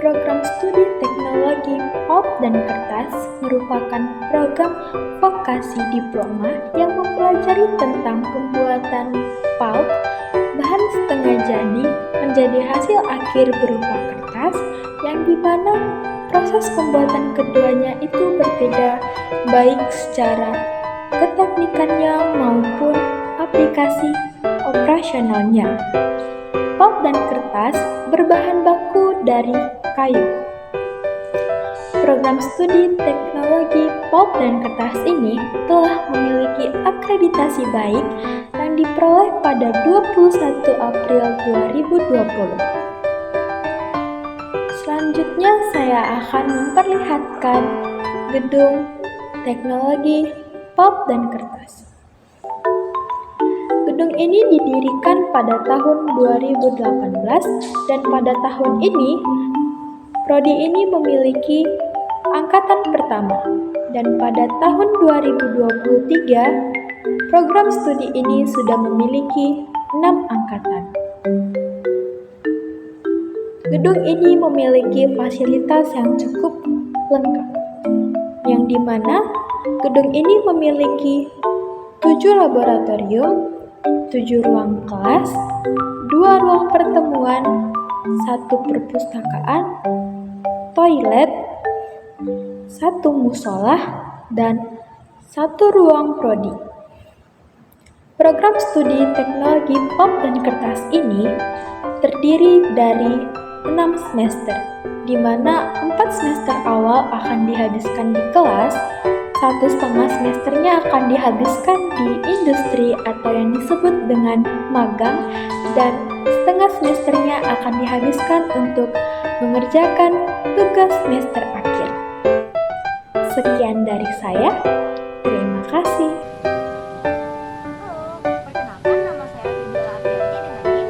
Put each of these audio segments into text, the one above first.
Program Studi Teknologi Pulp dan Kertas merupakan program vokasi diploma yang mempelajari tentang pembuatan pulp, bahan setengah jadi, menjadi hasil akhir berupa kertas, yang dimana proses pembuatan keduanya itu berbeda baik secara keteknikannya maupun aplikasi operasionalnya. Pulp dan kertas berbahan baku dari kayu. Program studi teknologi pulp dan kertas ini telah memiliki akreditasi baik yang diperoleh pada 21 April 2020. Selanjutnya saya akan memperlihatkan gedung teknologi pulp dan kertas. Gedung ini didirikan pada tahun 2018 dan pada tahun ini prodi ini memiliki angkatan pertama, dan pada tahun 2023 program studi ini sudah memiliki 6 angkatan. Gedung ini memiliki fasilitas yang cukup lengkap, yang dimana gedung ini memiliki 7 laboratorium, 7 ruang kelas, 2 ruang pertemuan, 1 perpustakaan, toilet, 1 musola, dan 1 ruang prodi. Program studi teknologi pulp dan kertas ini terdiri dari 6 semester, di mana 4 semester awal akan dihabiskan di kelas, 1,5 semesternya akan dihabiskan di industri atau yang disebut dengan magang, dan setengah semesternya akan dihabiskan untuk mengerjakan tugas semester akhir. Sekian dari saya, terima kasih. Perkenalkan, nama saya Fibula Aprianti dengan NIM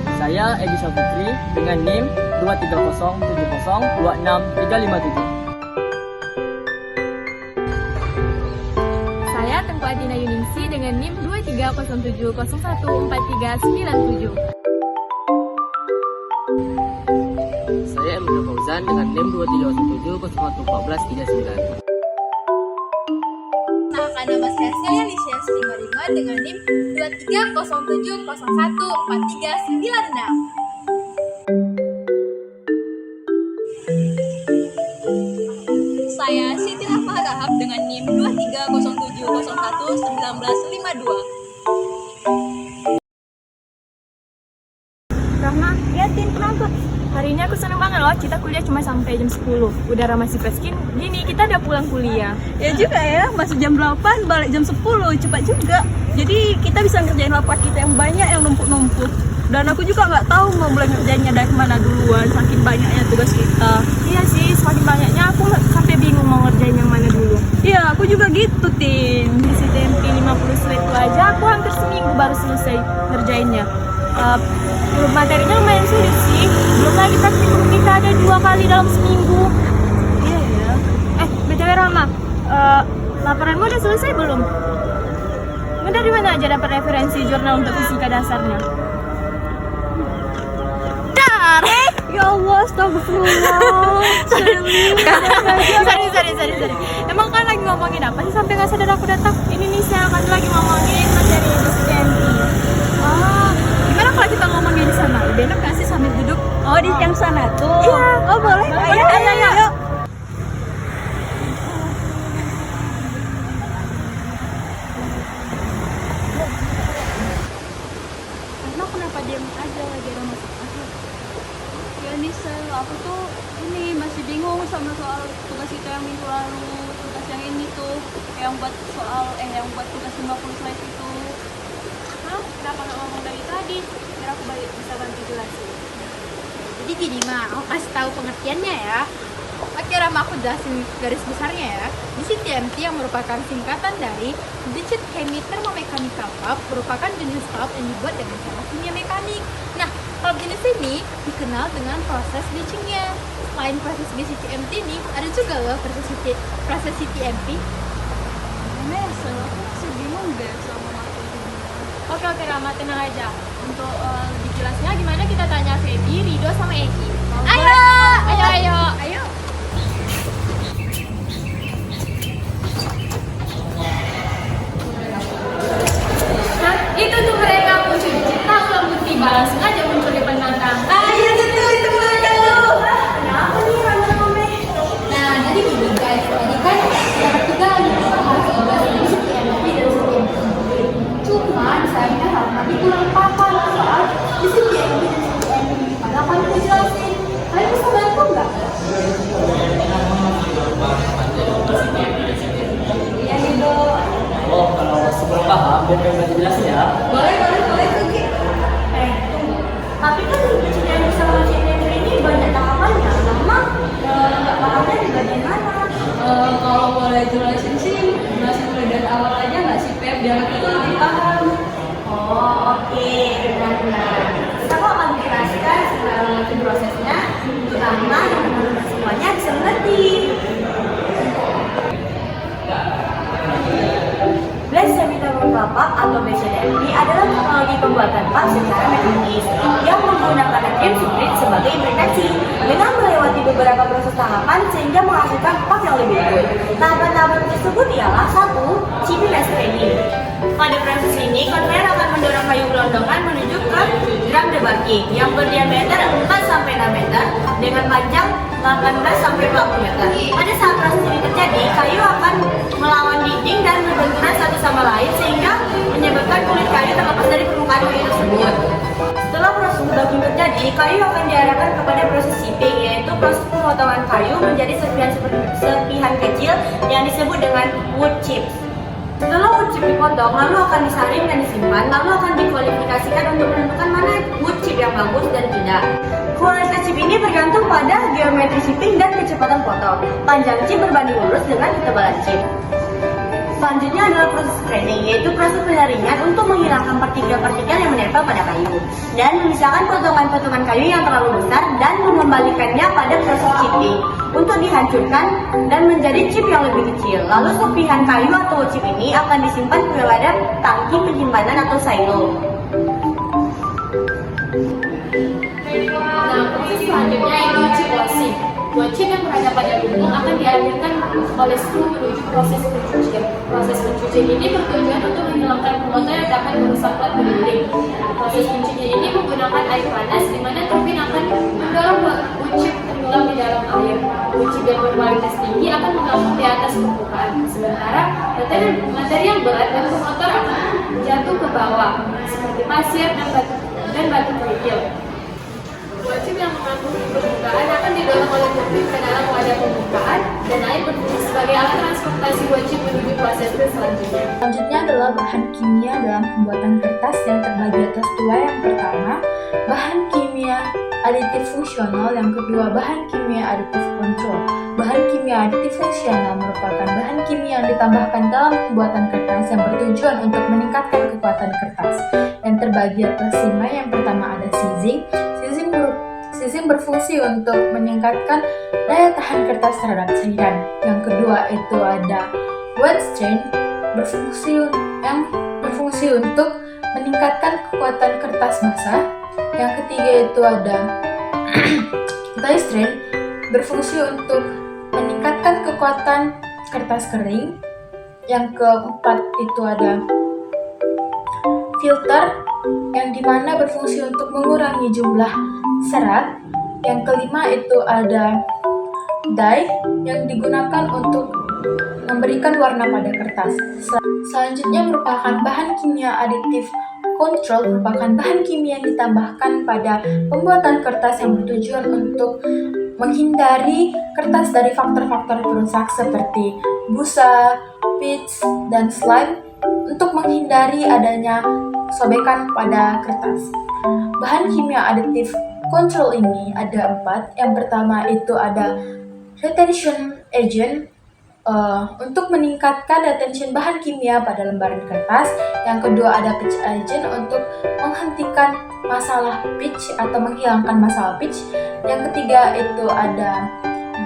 230703. Saya Edi Saputri dengan NIM 23070265357. Saya Tengku Adina Yuningsi dengan NIM 2307014397. Saya Emil Fauzan dengan NIM 2317011439. Perkenalkan, nama saya Celia Lisha Srimarima dengan NIM 2307014396. Saya Siti Rahma Rahab dengan NIM 2307011952. Rahma, ya Tin, kenapa? Hari ini aku seneng banget loh, kita kuliah cuma sampai jam 10. Udara masih freskin, gini kita udah pulang kuliah. Ya juga ya, masuk jam 8, balik jam 10, cepat juga. Jadi kita bisa ngerjain laporan kita yang banyak, yang numpuk-numpuk. Dan aku juga nggak tahu mau mulai ngerjainnya dari mana duluan, saking banyaknya tugas kita. Iya sih, semakin banyaknya aku sampai bingung mau ngerjain yang mana dulu. Iya, aku juga gitu, Tin. Di CTMP 50 slide itu aja aku hampir seminggu baru selesai ngerjainnya. Materinya lumayan sulit sih, belum lagi praktikum kita ada 2 kali dalam seminggu. Iya ya. BTW Rama, laporanmu udah selesai belum? Kamu dari mana aja dapat referensi jurnal untuk fisika dasarnya? Ya Allah, astagfirullah. Sorry. Emang kan lagi ngomongin apa sih sampai nggak sadar aku datang? Ini Nisa kan lagi ngomongin materi STMP. Gimana kalau kita ngomongnya di sana? Lebih enak nggak sih sambil duduk? Oh, di yang sana tuh. Iya. Oh, boleh. Ayo. Yuk. Karena kenapa diam aja lagi ada masalah? Ya Nisa, aku tuh ini masih bingung sama soal tugas kita yang minggu lalu, tugas yang ini tuh, yang buat tugas 50 slide itu. Kenapa nggak ngomong dari tadi? Biar aku bisa bantu jelasin. Jadi gini aku kasih tahu pengertiannya ya. Oke Rama, aku jelasin garis besarnya ya. DCTMT yang merupakan singkatan dari Digit Chemi Thermomechanical Pulp merupakan jenis pulp yang dibuat dengan cara kimia mekanik. Nah, pulp jenis ini dikenal dengan proses bleachingnya. Selain proses DCTMT ini, ada juga loh proses CTMP. Gimana ya, aku masih bingung deh sama materi ini. Oke Rama, tenang aja. Untuk lebih jelasnya gimana kita tanya Feby, Rido, sama Eki. Ayo. Ayo. Nah, itu tuh mereka pencuri cita ulang tiba langsung aja muncul di depan mata. Ayo itu mereka tuh. Kenapa nih rame-rame? Nah, jadi gini guys, tadi kan yang ketiga lagi bahas soal prinsip PMP dan sistem PMP. Cuman sayangnya tadi kurang paham soal prinsip PMP dan sistem PMP. Padahal kan udah jelasin. Kalian bisa bantu nggak? Iya nih dong. Oh, kalau sebelum paham, biar kalian bantu jelasin ya. Boleh Kiki. Tunggu. Tapi kan yang bisa ngasih ini banyak tahapannya. Lama nggak pahamnya di bagian mana? Kalau boleh jelasin sih, jelasin mulai dari awal aja nggak sih Pep, biar kita lebih paham. Oh, oke, benar-benar. Kita kok akan menjelaskan segala macam prosesnya, terutama yang menurut semuanya bisa mengerti. Blast semiconductor pump atau BCDMP adalah teknologi pembuatan pump secara mekanis yang menggunakan natrium siprit sebagai implementasi dengan melewati beberapa proses tahapan sehingga menghasilkan pump yang lebih baik. Tahapan-tahapan tersebut ialah 1. Chipping and screening. Pada proses ini, konveyor akan mendorong kayu gelondongan menuju ke drum debarking yang berdiameter 4-6 meter dengan panjang 18-20 meter. Pada saat proses ini terjadi, kayu akan melawan dinding dan berbenturan satu sama lain sehingga menyebabkan kulit kayu terlepas dari permukaan kayu tersebut. Setelah proses debarking terjadi, kayu akan diarahkan kepada proses chipping, yaitu proses pemotongan kayu menjadi serpihan kecil yang disebut dengan wood chips. Setelah wood chip dipotong, lalu akan disaring dan disimpan, lalu akan dikualifikasikan untuk menentukan mana wood chip yang bagus dan tidak. Kualitas chip ini bergantung pada geometri chipping dan kecepatan potong. Panjang chip berbanding lurus dengan ketebalan chip. Selanjutnya adalah proses screening, yaitu proses penyaringan untuk menghilangkan partikel-partikel yang menempel pada kayu dan memisahkan potongan-potongan kayu yang terlalu besar dan mengembalikannya pada proses chipping untuk dihancurkan dan menjadi chip yang lebih kecil. Lalu serpihan kayu atau chip ini akan disimpan ke dalam tangki penyimpanan atau silo. Nah, proses selanjutnya itu chip washing. Buat chip yang berada pada lumbung akan dialirkan oleh skru menuju proses pencucian. Proses pencucian ini bertujuan untuk menghilangkan kotoran yang dapat merusak plat berdinding. Proses pencucian ini menggunakan air panas, di mana turbin akan mendorong wood chip tenggelam di dalam air. Wood chip yang berkualitas tinggi akan mengapung di atas permukaan, sementara materi yang berat dan kotor akan jatuh ke bawah, seperti pasir dan batu kerikil. Wood chip yang mengapung di permukaan akan didorong oleh turbin ke dalam wadah permukaan dan air berfungsi sebagai alat transportasi wood chip menuju proses selanjutnya. Selanjutnya adalah bahan kimia dalam pembuatan kertas yang terbagi atas dua. Yang pertama, bahan kimia aditif fungsional, yang kedua bahan kimia aditif kontrol. Bahan kimia aditif fungsional merupakan bahan kimia yang ditambahkan dalam pembuatan kertas yang bertujuan untuk meningkatkan kekuatan kertas. Yang terbagi atas 5. Yang pertama ada sizing. Sizing berfungsi untuk meningkatkan daya tahan kertas terhadap cairan. Yang kedua itu ada wet stain, berfungsi untuk meningkatkan kekuatan kertas basah. Yang ketiga itu ada dry stain, berfungsi untuk meningkatkan kekuatan kertas kering. Yang keempat itu ada filter, yang dimana berfungsi untuk mengurangi jumlah serat. Yang kelima itu ada dye, yang digunakan untuk memberikan warna pada kertas. Selanjutnya merupakan bahan kimia aditif kontrol, merupakan bahan kimia yang ditambahkan pada pembuatan kertas yang bertujuan untuk menghindari kertas dari faktor-faktor perusak seperti busa, pitch, dan slime untuk menghindari adanya sobekan pada kertas. Bahan kimia aditif kontrol ini ada 4. Yang pertama itu ada retention agent, untuk meningkatkan retention bahan kimia pada lembaran kertas. Yang kedua ada pitch agent untuk menghentikan masalah pitch atau menghilangkan masalah pitch. Yang ketiga itu ada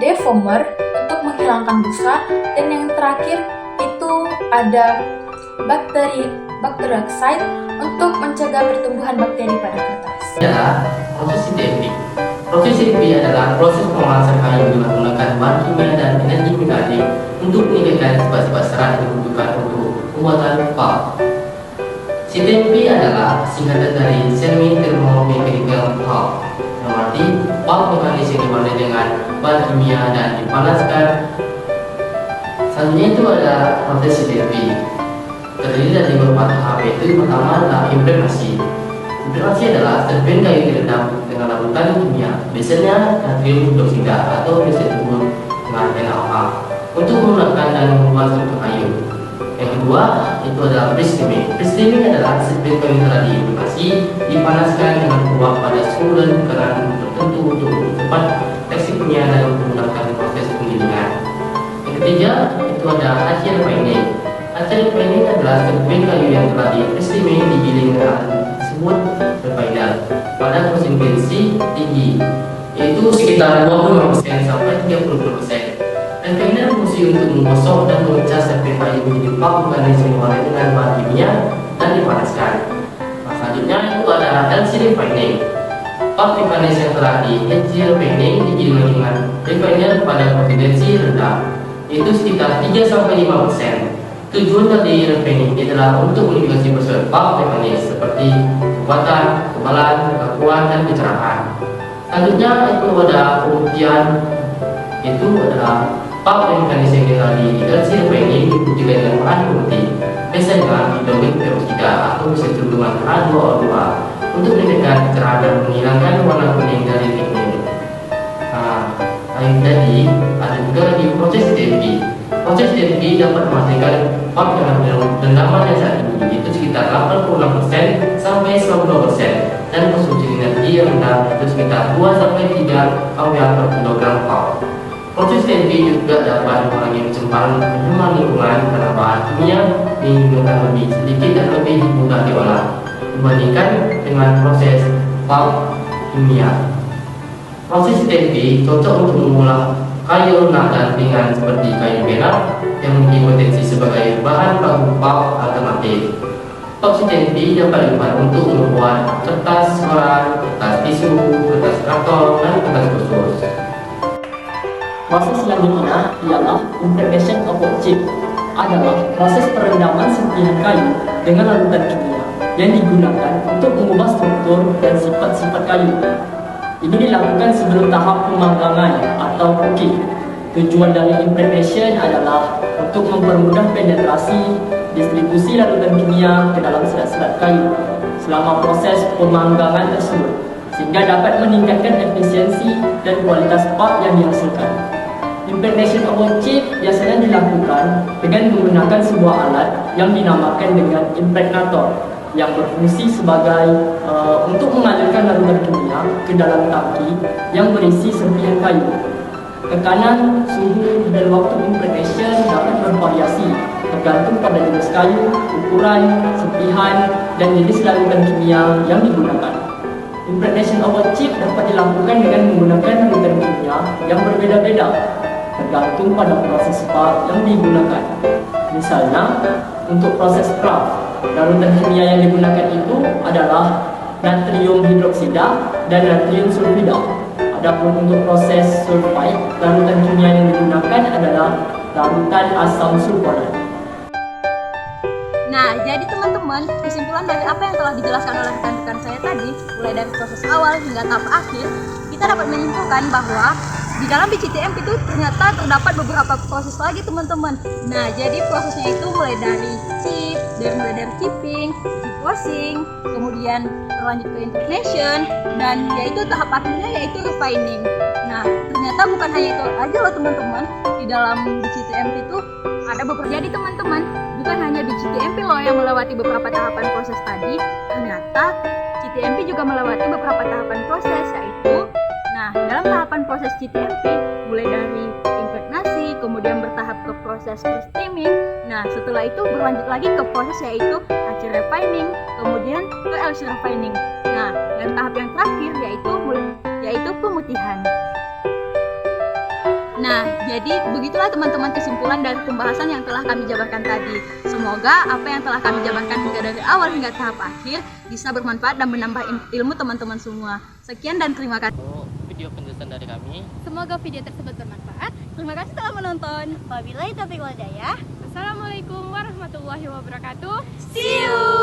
defoamer untuk menghilangkan busa. Dan yang terakhir itu ada bactericide untuk mencegah pertumbuhan bakteri pada kertas. Adalah proses CTMP. Proses CTMP adalah proses pemanasan kayu dengan menggunakan bahan kimia dan energi mekanik untuk meningkatkan sifat-sifat serat yang dibutuhkan untuk pembuatan pulp. CTMP adalah singkatan dari semi-thermomechanical pulp, yang arti pulp mekanis yang diwarnai dengan bahan kimia dan dipanaskan. Selanjutnya itu ada proses CTMP, terdiri dari beberapa tahap, yaitu pertama adalah impregnasi. Impregnasi adalah serpihan kayu direndam dengan larutan kimia, biasanya natrium hidroksida atau biasa disebut dengan NaOH, untuk menggunakan dan membuat struktur kayu. Yang kedua itu adalah pre-steaming. Pre-steaming adalah serpihan kayu telah diimpregnasi, dipanaskan dengan uap pada suhu dan tekanan tertentu untuk mempercepat teksturnya dan menggunakan proses penggilingan. Yang ketiga itu ada hasil refining. Hasil refining adalah serpihan kayu yang telah di-steaming digiling dengan disebut refiner pada konsistensi tinggi, yaitu sekitar 25% sampai 30%. Refiner berfungsi untuk menggosok dan memecah serpihan kayu menjadi pulp mekanis yang diwarnai dengan bahan kimia dan dipanaskan. Nah, selanjutnya itu ada LC refining. Pulp mekanis yang telah di LC refining digiling dengan refiner pada konsistensi rendah, yaitu sekitar 3-5%. Tujuan dari refining adalah untuk modifikasi prosedur pulp mekanis seperti kekuatan, ketebalan, kekakuan, dan kecerahan. Selanjutnya itu ada pembuktian, itu adalah pulp mekanis yang telah di LC refining dibuktikan dengan bahan putih, biasanya hidrogen peroksida atau bisa disebut dengan H2O2, untuk meningkatkan kecerahan dan menghilangkan warna kuning dari pigmen. Jadi ada juga di proses CTMP. Proses CTMP dapat memastikan pulp dengan rendaman yang saat ini, yaitu sekitar 86% sampai 92%, dan konsumsi energi yang rendah itu sekitar 2-3 kWh per kilogram pulp. Proses CTMP juga dapat mengurangi pencemaran lingkungan karena bahan kimia digunakan lebih sedikit dan lebih mudah diolah dibandingkan dengan proses pulp kimia. Proses CTMP cocok untuk mengolah kayu lunak dan ringan seperti kayu merah yang memiliki potensi sebagai bahan baku pulp alternatif. Pulp CTMP dapat digunakan untuk membuat kertas koran, kertas tisu, kertas karton, dan kertas khusus. Proses selanjutnya ialah impregnation of wood chip, adalah proses perendaman serpihan kayu dengan larutan kimia yang digunakan untuk mengubah struktur dan sifat-sifat kayu. Ini dilakukan sebelum tahap pemanggangan atau cooking. Tujuan dari impregnation adalah untuk mempermudah penetrasi distribusi larutan kimia ke dalam serat-serat kayu selama proses pemanggangan tersebut, sehingga dapat meningkatkan efisiensi dan kualitas pulp yang dihasilkan. Impregnation of wood chip biasanya dilakukan dengan menggunakan sebuah alat yang dinamakan dengan impregnator, yang berfungsi sebagai untuk mengalirkan larutan kimia ke dalam tangki yang berisi serpihan kayu. Tekanan, suhu, dan waktu impregnation dapat bervariasi tergantung pada jenis kayu, ukuran, serpihan, dan jenis larutan kimia yang digunakan. Impregnation of wood chip dapat dilakukan dengan menggunakan larutan kimia yang berbeda-beda tergantung pada proses pulp yang digunakan. Misalnya, untuk proses craft, larutan kimia yang digunakan itu adalah natrium hidroksida dan natrium sulfida. Adapun untuk proses sulfide, larutan kimia yang digunakan adalah larutan asam sulfonat. Nah, jadi teman-teman, kesimpulan dari apa yang telah dijelaskan oleh rekan-rekan saya tadi, mulai dari proses awal hingga tahap akhir, kita dapat menyimpulkan bahwa di dalam BCTMP itu ternyata terdapat beberapa proses lagi teman-teman. Nah, jadi prosesnya itu mulai dari chipping, washing, kemudian berlanjut ke impregnation, dan yaitu tahap akhirnya yaitu refining. Nah, ternyata bukan hanya itu aja loh teman-teman. Di dalam BCTMP itu ada beberapa, jadi teman-teman, bukan hanya BCTMP loh yang melewati beberapa tahapan proses tadi. Ternyata CTMP juga melewati beberapa tahapan proses, yaitu dalam tahapan proses CTMP mulai dari impregnasi, kemudian bertahap ke proses pre-steaming. Nah, setelah itu berlanjut lagi ke proses yaitu HC refining, kemudian ke LC refining. Nah, dan tahap yang terakhir yaitu pemutihan. Nah, jadi begitulah teman-teman kesimpulan dari pembahasan yang telah kami jabarkan tadi. Semoga apa yang telah kami jabarkan hingga dari awal hingga tahap akhir bisa bermanfaat dan menambah ilmu teman-teman semua. Sekian dan terima kasih. Video penjelasan dari kami. Semoga video tersebut bermanfaat. Terima kasih telah menonton. Wabillahi taufiq wal hidayah. Assalamualaikum warahmatullahi wabarakatuh. See you.